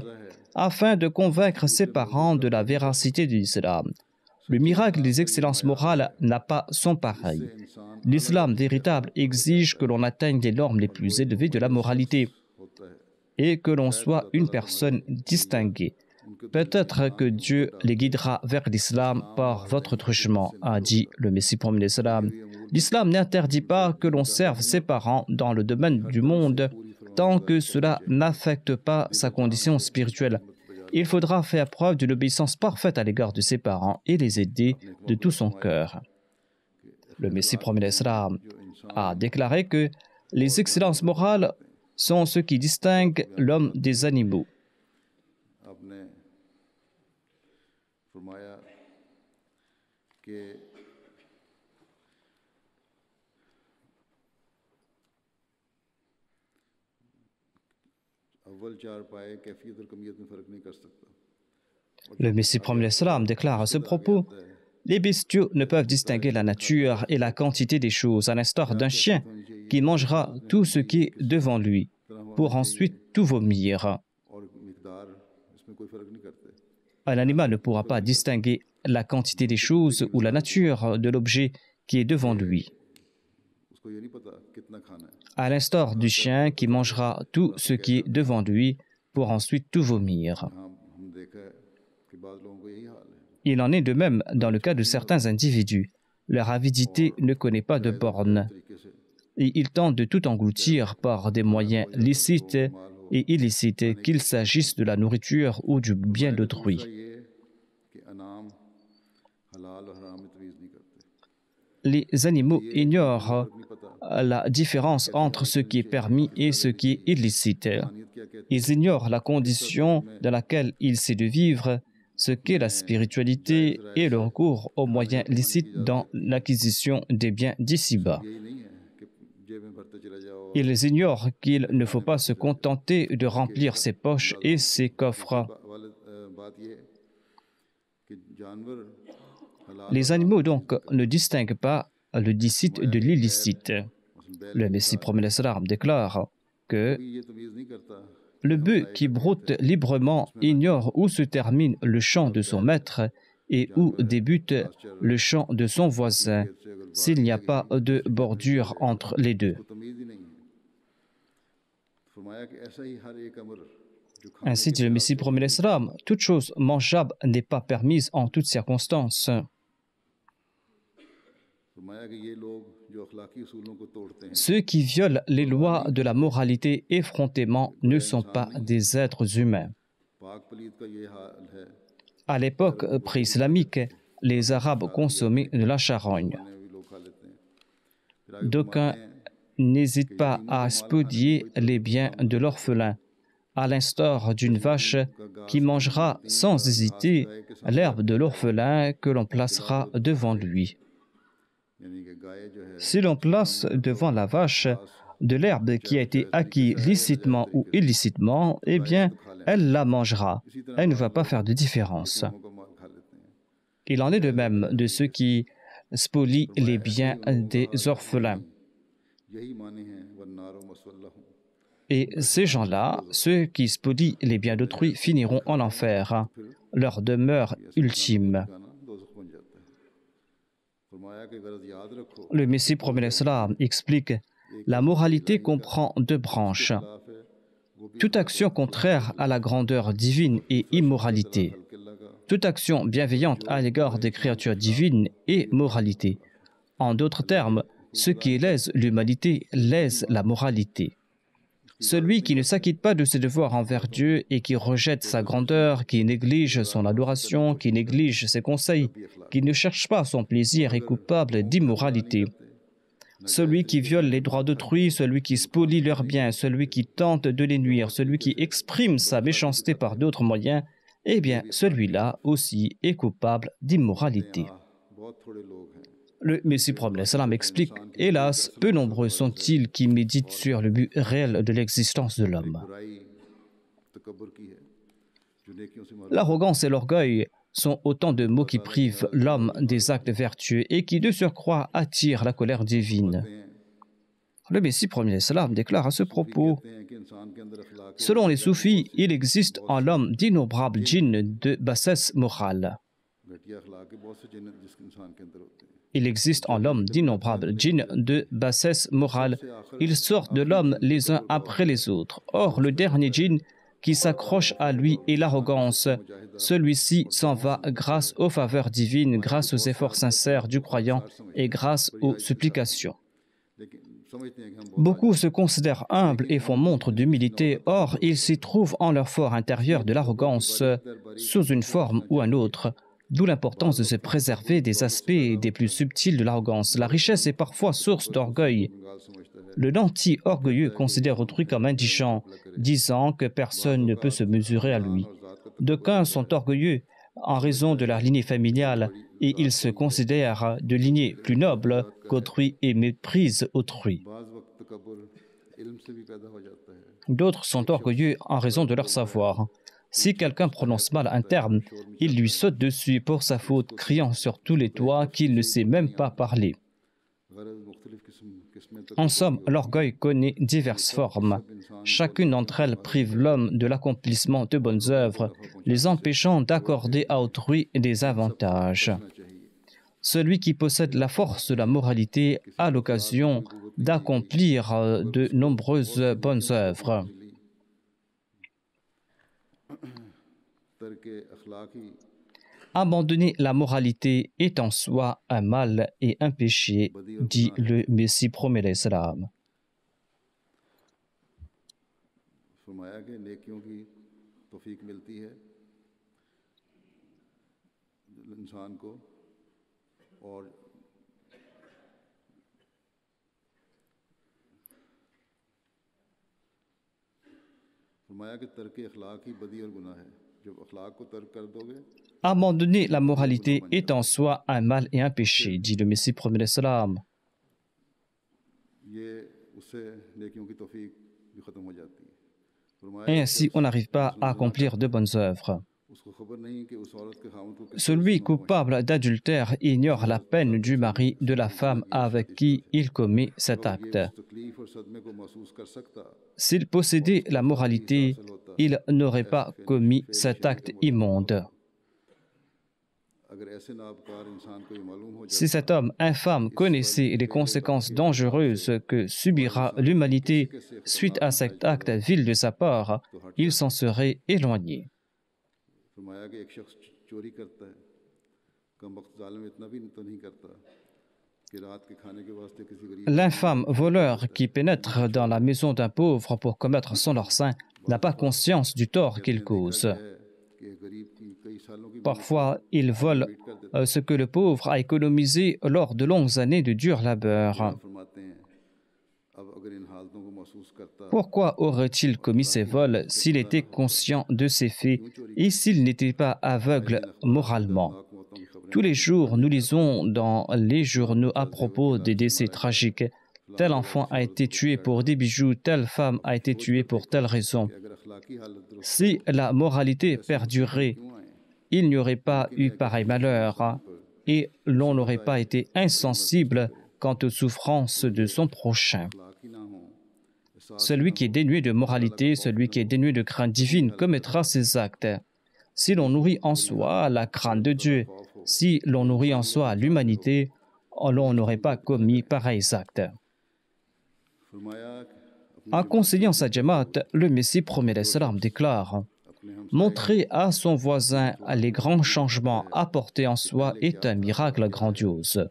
afin de convaincre ses parents de la véracité de l'islam. Le miracle des excellences morales n'a pas son pareil. L'islam véritable exige que l'on atteigne les normes les plus élevées de la moralité et que l'on soit une personne distinguée. Peut-être que Dieu les guidera vers l'islam par votre truchement, a dit le Messie premier l'islam. L'islam n'interdit pas que l'on serve ses parents dans le domaine du monde tant que cela n'affecte pas sa condition spirituelle. Il faudra faire preuve d'une obéissance parfaite à l'égard de ses parents et les aider de tout son cœur. Le Messie premier l'islam a déclaré que les excellences morales sont ce qui distingue l'homme des animaux. Le Messie premier l'islam déclare à ce propos: les bestiaux ne peuvent distinguer la nature et la quantité des choses, à l'instar d'un chien qui mangera tout ce qui est devant lui, pour ensuite tout vomir. Un animal ne pourra pas distinguer la quantité des choses ou la nature de l'objet qui est devant lui. À l'instar du chien qui mangera tout ce qui est devant lui pour ensuite tout vomir. Il en est de même dans le cas de certains individus. Leur avidité ne connaît pas de bornes et ils tentent de tout engloutir par des moyens licites et illicites, qu'il s'agisse de la nourriture ou du bien d'autrui. Les animaux ignorent la différence entre ce qui est permis et ce qui est illicite. Ils ignorent la condition dans laquelle il s'est de vivre, ce qu'est la spiritualité et le recours aux moyens licites dans l'acquisition des biens d'ici-bas. Ils ignorent qu'il ne faut pas se contenter de remplir ses poches et ses coffres. Les animaux donc ne distinguent pas le licite de l'illicite. Le Messie premier l'islam déclare que le bœuf qui broute librement ignore où se termine le champ de son maître et où débute le champ de son voisin, s'il n'y a pas de bordure entre les deux. Ainsi dit le Messie premier l'islam, toute chose mangeable n'est pas permise en toutes circonstances. Ceux qui violent les lois de la moralité effrontément ne sont pas des êtres humains. À l'époque pré-islamique, les Arabes consommaient de la charogne. D'aucuns n'hésitent pas à spolier les biens de l'orphelin, à l'instar d'une vache qui mangera sans hésiter l'herbe de l'orphelin que l'on placera devant lui. Si l'on place devant la vache de l'herbe qui a été acquise licitement ou illicitement, eh bien, elle la mangera. Elle ne va pas faire de différence. Il en est de même de ceux qui spolient les biens des orphelins. Et ces gens-là, ceux qui spolient les biens d'autrui, finiront en enfer, leur demeure ultime. Le Messie premier l'islam explique: la moralité comprend deux branches. Toute action contraire à la grandeur divine est immoralité. Toute action bienveillante à l'égard des créatures divines est moralité. En d'autres termes, ce qui lèse l'humanité lèse la moralité. Celui qui ne s'acquitte pas de ses devoirs envers Dieu et qui rejette sa grandeur, qui néglige son adoration, qui néglige ses conseils, qui ne cherche pas son plaisir est coupable d'immoralité. celui qui viole les droits d'autrui, celui qui spolie leurs biens, celui qui tente de les nuire, celui qui exprime sa méchanceté par d'autres moyens, eh bien, celui-là aussi est coupable d'immoralité. Le Messie prophète salam explique, hélas, peu nombreux sont-ils qui méditent sur le but réel de l'existence de l'homme. L'arrogance et l'orgueil sont autant de mots qui privent l'homme des actes vertueux et qui, de surcroît, attirent la colère divine. Le Messie prophète salam déclare à ce propos, selon les soufis, il existe en l'homme d'innombrables djinns de bassesse morale. Il existe en l'homme d'innombrables djinns de bassesse morale. Ils sortent de l'homme les uns après les autres. Or, le dernier djinn qui s'accroche à lui est l'arrogance. Celui-ci s'en va grâce aux faveurs divines, grâce aux efforts sincères du croyant et grâce aux supplications. Beaucoup se considèrent humbles et font montre d'humilité. Or, ils s'y trouvent en leur fort intérieur de l'arrogance, sous une forme ou une autre. D'où l'importance de se préserver des aspects des plus subtils de l'arrogance. La richesse est parfois source d'orgueil. Le nanti orgueilleux considère autrui comme indigent, disant que personne ne peut se mesurer à lui. D'aucuns sont orgueilleux en raison de leur lignée familiale et ils se considèrent de lignée plus noble qu'autrui et méprisent autrui. D'autres sont orgueilleux en raison de leur savoir. Si quelqu'un prononce mal un terme, il lui saute dessus pour sa faute, criant sur tous les toits qu'il ne sait même pas parler. En somme, l'orgueil connaît diverses formes. Chacune d'entre elles prive l'homme de l'accomplissement de bonnes œuvres, les empêchant d'accorder à autrui des avantages. Celui qui possède la force de la moralité a l'occasion d'accomplir de nombreuses bonnes œuvres. Abandonner la moralité est en soi un mal et un péché, dit le Messie prophète salam. Abandonner la moralité est en soi un mal et un péché, dit le Messie prophète salam. Et ainsi, on n'arrive pas à accomplir de bonnes œuvres. Celui coupable d'adultère ignore la peine du mari de la femme avec qui il commet cet acte. S'il possédait la moralité, il n'aurait pas commis cet acte immonde. Si cet homme infâme connaissait les conséquences dangereuses que subira l'humanité suite à cet acte vil de sa part, il s'en serait éloigné. L'infâme voleur qui pénètre dans la maison d'un pauvre pour commettre son larcin n'a pas conscience du tort qu'il cause. Parfois, il vole ce que le pauvre a économisé lors de longues années de dur labeur. Pourquoi aurait-il commis ces vols s'il était conscient de ces faits et s'il n'était pas aveugle moralement? Tous les jours, nous lisons dans les journaux à propos des décès tragiques. Tel enfant a été tué pour des bijoux, telle femme a été tuée pour telle raison. Si la moralité perdurait, il n'y aurait pas eu pareil malheur et l'on n'aurait pas été insensible quant aux souffrances de son prochain. Celui qui est dénué de moralité, celui qui est dénué de crainte divine commettra ces actes. Si l'on nourrit en soi la crainte de Dieu, si l'on nourrit en soi l'humanité, l'on n'aurait pas commis pareils actes. En conseillant sa Jamaat, le Messie prophète salam déclare: montrer à son voisin les grands changements apportés en soi est un miracle grandiose.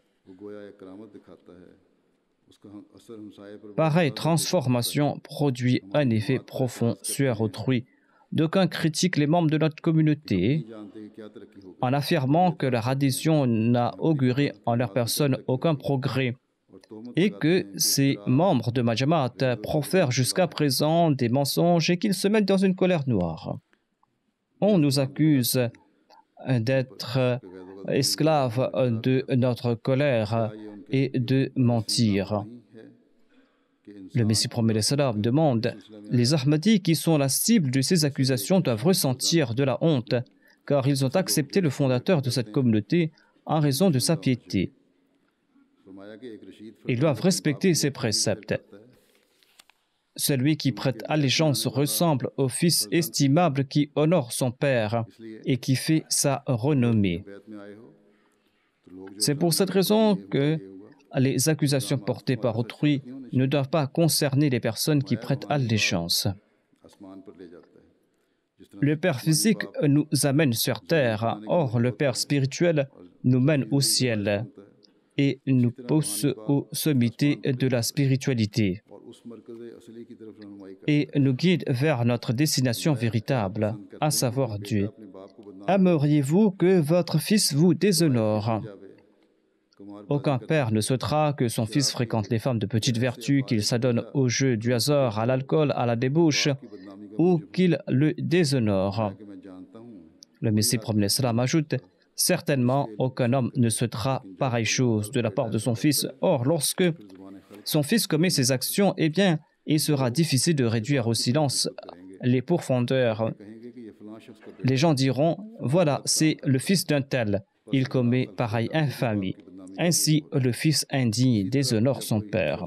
Pareille transformation produit un effet profond sur autrui. D'aucuns critiquent les membres de notre communauté en affirmant que leur adhésion n'a auguré en leur personne aucun progrès et que ces membres de ma Jamaat profèrent jusqu'à présent des mensonges et qu'ils se mettent dans une colère noire. On nous accuse d'être esclaves de notre colère et de mentir. Le Messie promet le salam demande: les Ahmadis qui sont la cible de ces accusations doivent ressentir de la honte, car ils ont accepté le fondateur de cette communauté en raison de sa piété. Ils doivent respecter ses préceptes. Celui qui prête allégeance ressemble au fils estimable qui honore son père et qui fait sa renommée. C'est pour cette raison que les accusations portées par autrui ne doivent pas concerner les personnes qui prêtent allégeance. Le père physique nous amène sur terre, or le père spirituel nous mène au ciel et nous pousse aux sommités de la spiritualité et nous guide vers notre destination véritable, à savoir Dieu. Aimeriez-vous que votre fils vous déshonore? Aucun père ne souhaitera que son fils fréquente les femmes de petite vertu, qu'il s'adonne au jeu du hasard, à l'alcool, à la débauche, ou qu'il le déshonore. Le Messie promet l'Islam ajoute: certainement, aucun homme ne souhaitera pareille chose de la part de son fils. Or, lorsque son fils commet ces actions, eh bien, il sera difficile de réduire au silence les pourfendeurs. Les gens diront: voilà, c'est le fils d'un tel, il commet pareille infamie. Ainsi, le fils indigne déshonore son père.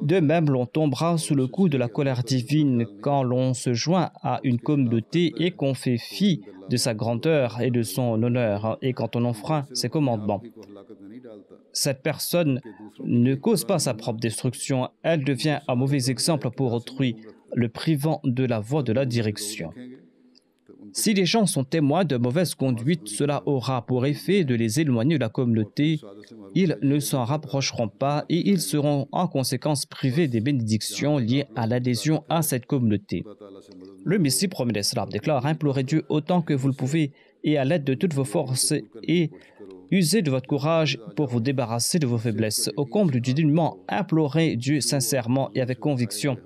De même, l'on tombera sous le coup de la colère divine quand l'on se joint à une communauté et qu'on fait fi de sa grandeur et de son honneur, et quand on enfreint ses commandements. Cette personne ne cause pas sa propre destruction, elle devient un mauvais exemple pour autrui, le privant de la voie de la direction. Si les gens sont témoins de mauvaise conduite, cela aura pour effet de les éloigner de la communauté. Ils ne s'en rapprocheront pas et ils seront en conséquence privés des bénédictions liées à l'adhésion à cette communauté. Le Messie promet l'Islam déclare: implorez Dieu autant que vous le pouvez et à l'aide de toutes vos forces et usez de votre courage pour vous débarrasser de vos faiblesses. Au comble du dénuement, implorez Dieu sincèrement et avec conviction,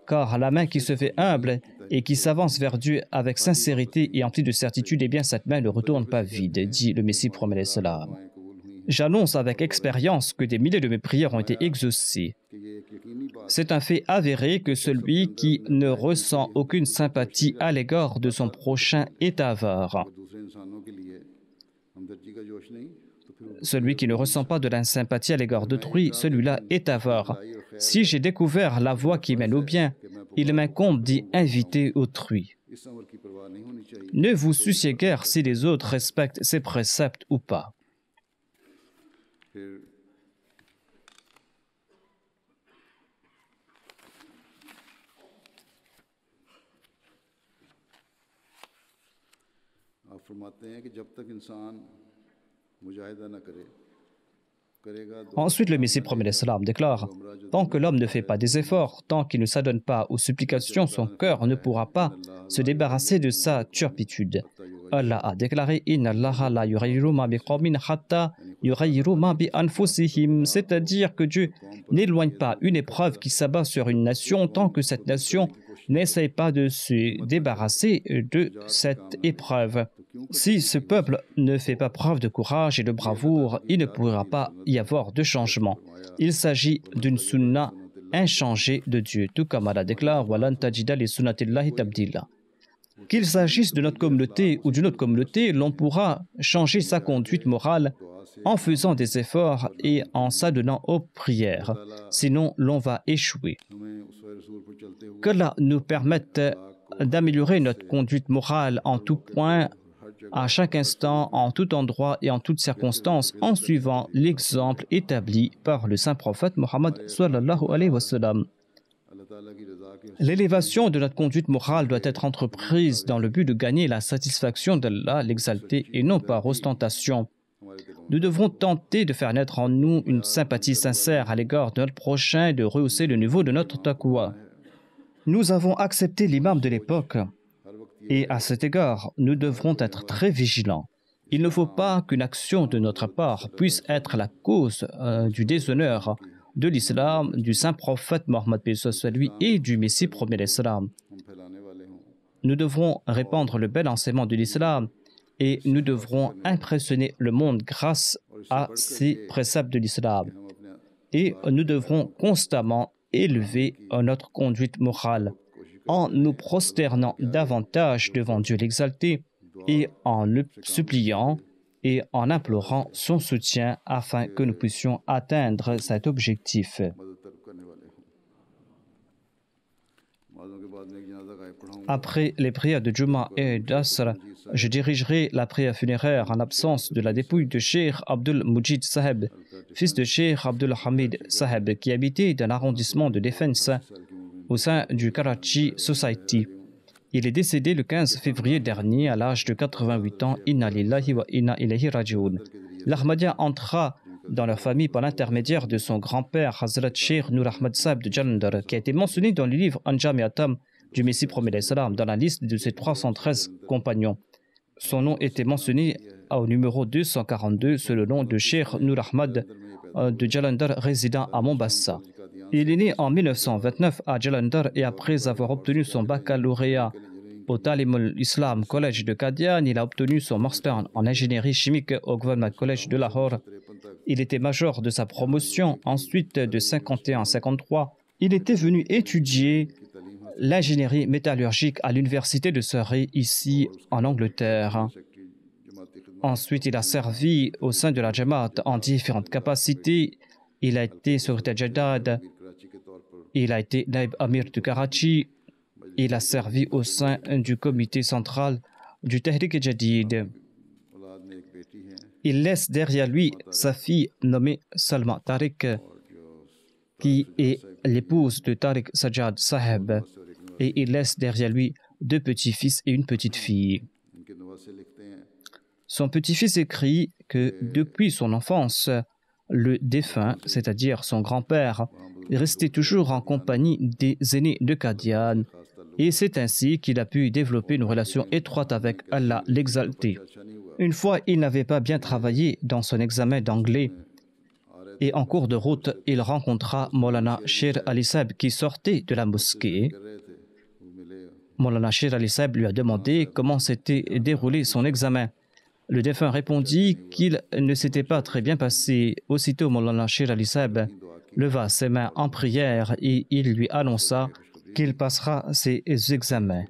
car la main qui se fait humble et qui s'avance vers Dieu avec sincérité et emplie de certitude, eh bien cette main ne retourne pas vide, dit le Messie promet l'Islam. J'annonce avec expérience que des milliers de mes prières ont été exaucées. C'est un fait avéré que celui qui ne ressent aucune sympathie à l'égard de son prochain est avare. Celui qui ne ressent pas de la sympathie à l'égard d'autrui, celui-là est avare. Si j'ai découvert la voie qui mène au bien, il m'incombe d'y inviter autrui. Ne vous souciez guère si les autres respectent ces préceptes ou pas. Ensuite, le Messie promet l'Islam déclare: tant que l'homme ne fait pas des efforts, tant qu'il ne s'adonne pas aux supplications, son cœur ne pourra pas se débarrasser de sa turpitude. Allah a déclaré: Inna Allaha la yughayyiru ma biqawmin hatta yughayyiru ma bi anfusihim, c'est-à-dire que Dieu n'éloigne pas une épreuve qui s'abat sur une nation tant que cette nation n'essaye pas de se débarrasser de cette épreuve. Si ce peuple ne fait pas preuve de courage et de bravoure, il ne pourra pas y avoir de changement. Il s'agit d'une sunna inchangée de Dieu, tout comme Allah déclare: Walan tajida li sunnatillahi tabdila. Qu'il s'agisse de notre communauté ou d'une autre communauté, l'on pourra changer sa conduite morale en faisant des efforts et en s'adonnant aux prières. Sinon, l'on va échouer. Qu'Allah nous permette d'améliorer notre conduite morale en tout point, à chaque instant, en tout endroit et en toutes circonstances, en suivant l'exemple établi par le saint prophète Mohammed sallallahu alayhi wa sallam. L'élévation de notre conduite morale doit être entreprise dans le but de gagner la satisfaction d'Allah, l'exalté, et non par ostentation. Nous devrons tenter de faire naître en nous une sympathie sincère à l'égard de notre prochain et de rehausser le niveau de notre taqwa. Nous avons accepté l'imam de l'époque et à cet égard, nous devrons être très vigilants. Il ne faut pas qu'une action de notre part puisse être la cause du déshonneur de l'islam, du saint prophète Mohammed lui et du Messie premier l'islam. Nous devrons répandre le bel enseignement de l'islam et nous devrons impressionner le monde grâce à ces préceptes de l'islam. Et nous devrons constamment élever notre conduite morale en nous prosternant davantage devant Dieu l'exalté et en le suppliant et en implorant son soutien afin que nous puissions atteindre cet objectif. Après les prières de Juma et d'Asr, je dirigerai la prière funéraire en absence de la dépouille de Cheikh Abdul Mujid Saheb, fils de Cheikh Abdul Hamid Saheb, qui habitait dans l'arrondissement de Defense au sein du Karachi Society. Il est décédé le 15 février dernier à l'âge de 88 ans. Inna lillahi wa inna ilayhi raji'un. L'Ahmadiyya entra dans leur famille par l'intermédiaire de son grand-père Hazrat Sheikh Nur Ahmad Saheb de Jalandhar, qui a été mentionné dans le livre Anjam et Atam du Messie premier l'Islam, dans la liste de ses 313 compagnons. Son nom était mentionné au numéro 242 sous le nom de Sheikh Nur Ahmad de Jalandhar, résident à Mombasa. Il est né en 1929 à Jalandhar et après avoir obtenu son baccalauréat au Talimul Islam College de Qadian, il a obtenu son master en ingénierie chimique au Government College de Lahore. Il était major de sa promotion. Ensuite, de 51 à 53, il était venu étudier l'ingénierie métallurgique à l'université de Surrey, ici en Angleterre. Ensuite, il a servi au sein de la Jamaat en différentes capacités. Il a été secrétaire Jadad, il a été Naib Amir de Karachi, il a servi au sein du comité central du Tehrik Jadid. Il laisse derrière lui sa fille nommée Salma Tariq, qui est l'épouse de Tariq Sajjad Saheb, et il laisse derrière lui 2 petits-fils et une petite-fille. Son petit-fils écrit que depuis son enfance, le défunt, c'est-à-dire son grand-père, restait toujours en compagnie des aînés de Qadian, et c'est ainsi qu'il a pu développer une relation étroite avec Allah l'exalté. Une fois, il n'avait pas bien travaillé dans son examen d'anglais, et en cours de route, il rencontra Maulana Sher Ali Saheb qui sortait de la mosquée. Maulana Sher Ali Saheb lui a demandé comment s'était déroulé son examen. Le défunt répondit qu'il ne s'était pas très bien passé. Aussitôt, Maulana Sher Ali Saheb leva ses mains en prière et il lui annonça qu'il passera ses examens.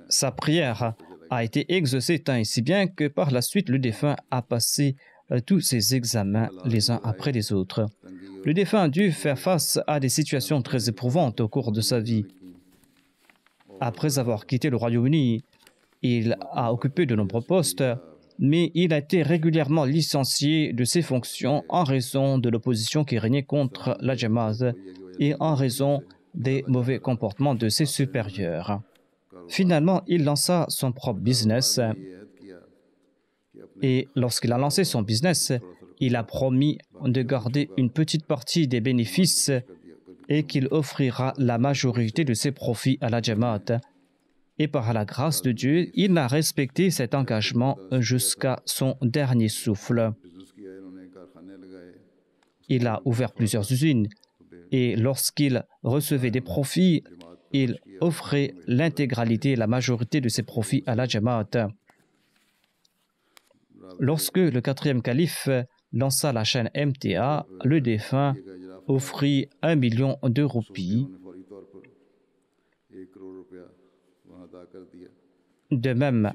Sa prière a été exaucée tant et si bien que par la suite, le défunt a passé tous ses examens les uns après les autres. Le défunt a dû faire face à des situations très éprouvantes au cours de sa vie. Après avoir quitté le Royaume-Uni, il a occupé de nombreux postes, mais il a été régulièrement licencié de ses fonctions en raison de l'opposition qui régnait contre la Jamaat et en raison des mauvais comportements de ses supérieurs. Finalement, il lança son propre business et lorsqu'il a lancé son business, il a promis de garder une petite partie des bénéfices et qu'il offrira la majorité de ses profits à la Jamaat. Et par la grâce de Dieu, il a respecté cet engagement jusqu'à son dernier souffle. Il a ouvert plusieurs usines et lorsqu'il recevait des profits, il offrait l'intégralité, la majorité de ses profits à la Jamaat. Lorsque le 4e calife lança la chaîne MTA, le défunt offrit 1 million de roupies. De même,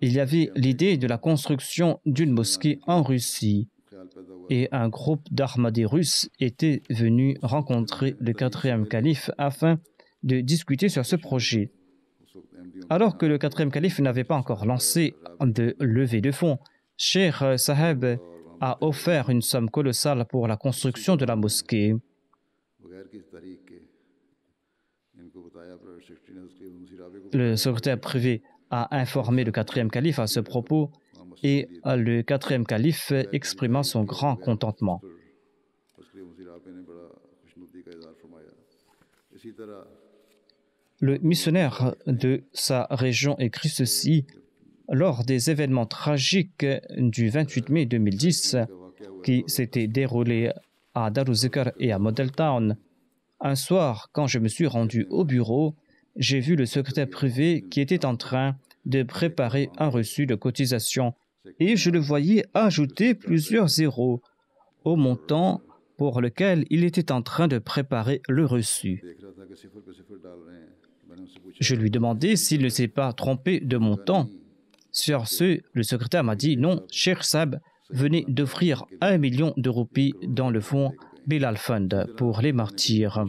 il y avait l'idée de la construction d'une mosquée en Russie et un groupe d'Ahmadis russes était venu rencontrer le 4e calife afin de discuter sur ce projet. Alors que le 4e calife n'avait pas encore lancé de levée de fonds, Cheikh Saheb a offert une somme colossale pour la construction de la mosquée. Le secrétaire privé a informé le 4e calife à ce propos et le 4e calife exprima son grand contentement. Le missionnaire de sa région écrit ceci: lors des événements tragiques du 28 mai 2010 qui s'étaient déroulés à Daruzikr et à Model Town. Un soir, quand je me suis rendu au bureau, j'ai vu le secrétaire privé qui était en train de préparer un reçu de cotisation et je le voyais ajouter plusieurs zéros au montant pour lequel il était en train de préparer le reçu. Je lui demandai s'il ne s'est pas trompé de montant. Sur ce, le secrétaire m'a dit « Non, Cheikh Saab venait d'offrir 1 million de roupies dans le fonds Bilal Fund pour les martyrs. »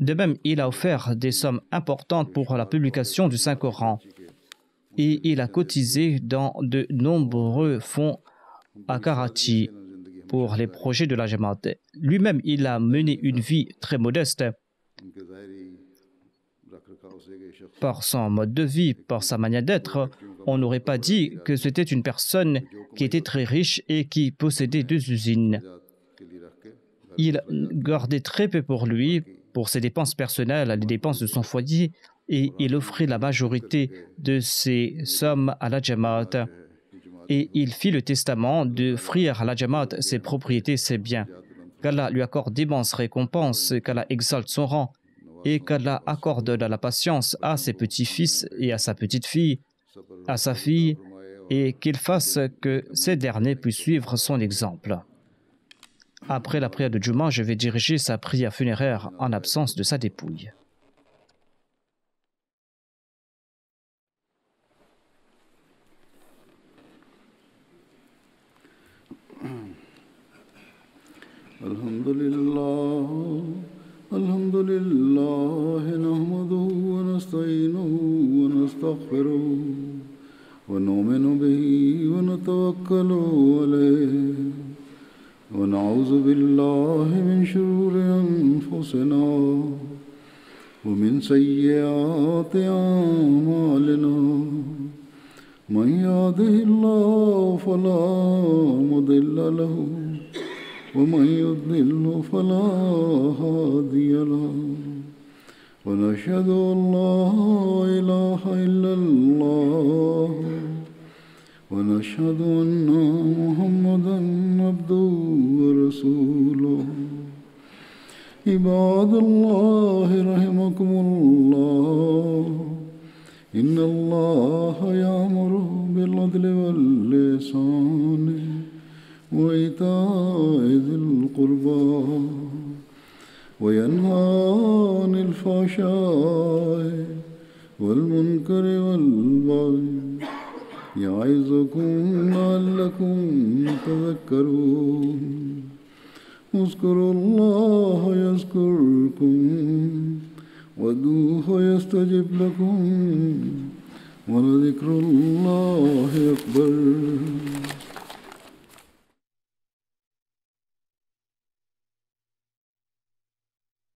De même, il a offert des sommes importantes pour la publication du Saint-Coran et il a cotisé dans de nombreux fonds à Karachi pour les projets de la Jamaat. Lui-même, il a mené une vie très modeste par son mode de vie, par sa manière d'être. On n'aurait pas dit que c'était une personne qui était très riche et qui possédait 2 usines. Il gardait très peu pour lui, pour ses dépenses personnelles, les dépenses de son foyer, et il offrait la majorité de ses sommes à la Jamaat. Et il fit le testament d'offrir à la Jamaat ses propriétés, ses biens. Qu'Allah lui accorde d'immenses récompenses, qu'Allah exalte son rang, et qu'Allah accorde la patience à ses petits-fils et à sa petite-fille, à sa fille, et qu'il fasse que ces derniers puissent suivre son exemple. Après la prière de Juma, je vais diriger sa prière funéraire en absence de sa dépouille. Alhamdulillah, alhamdulillah, nahmaduhu wa nasta'inuhu wa nastaghfiruh wa nu'minu bihi wa natawakkalu alayhi. ونعوذ بالله من شرور أنفسنا ومن سيئات أعمالنا من يهده الله فلا مضل له ومن يضلل فلا هادي له ونشهد أن لا إله إلا الله ونشهد أن محمدًا عبده ورسوله عباد الله رحمكم الله إن الله يأمر بالعدل والإحسان وإيتاء ذي القربى وينهى عن الفحشاء والمنكر والبغي يعظكم لعلكم تذكرون اذكروا الله يذكركم وادعوه يستجب لكم ولذكر الله أكبر